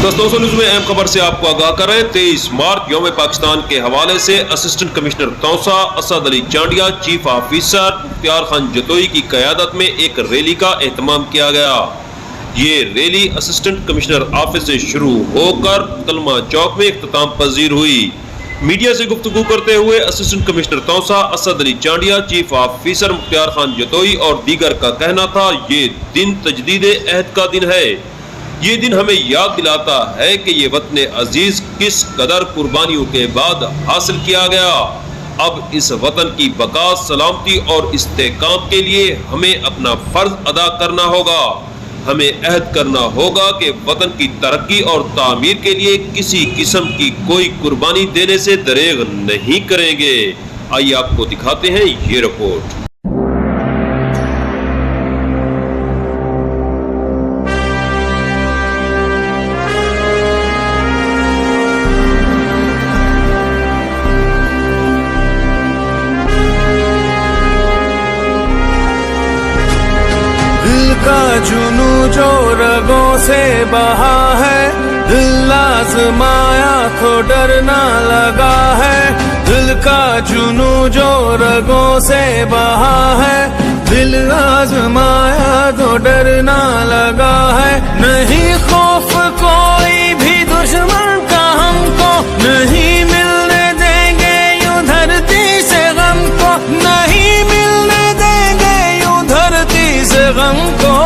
दोस्तों न्यूज में अहम खबर से आपको आगाह कर रहे हैं। 23 मार्च यौम पाकिस्तान के हवाले से assistant commissioner Taunsa Asad Ali Chandia chief officer Mukhtar Khan Jatoi की क़यादत में एक रैली का एहतमाम किया गया। ये रैली असिस्टेंट कमिश्नर ऑफिस से शुरू होकर कलमा चौक में इख्तिताम पजीर हुई। मीडिया से गुफ्तगू करते हुए assistant commissioner Taunsa Asad Ali Chandia chief officer Mukhtar Khan Jatoi और दीगर का कहना था, ये दिन तजदीद अहद का दिन है। ये दिन हमें याद दिलाता है कि ये वतन अजीज किस कदर कुर्बानियों के बाद हासिल किया गया। अब इस वतन की बका, सलामती और इस्तेकाम के लिए हमें अपना फर्ज अदा करना होगा। हमें अहद करना होगा कि वतन की तरक्की और तामीर के लिए किसी किस्म की कोई कुर्बानी देने से दरेग नहीं करेंगे। आइए आपको दिखाते हैं ये रिपोर्ट। का जुनू जो रगों से बहा है, दिल आजमाया तो डरना लगा है। दिल का जुनू जो रगों से बहा है, दिल आजमाया तो डरना लगा है। नहीं खौफ कोई भी दुश्मन का हमको, नहीं मिलने देंगे यूं धरती से गम को, नहीं मिलने देंगे यूं धरती से गम को।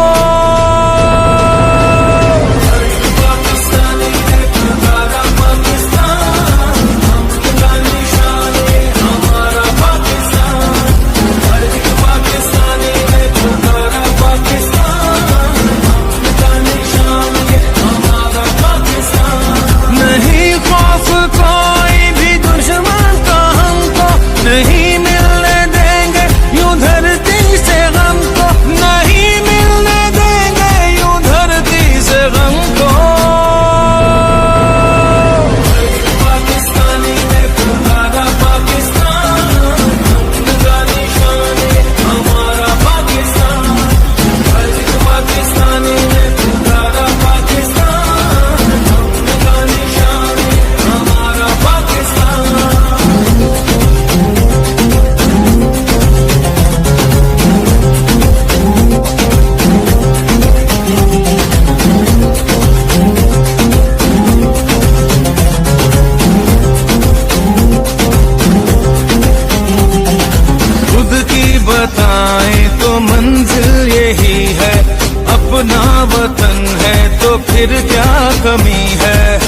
बताएं तो मंजिल यही है, अपना वतन है तो फिर क्या कमी है।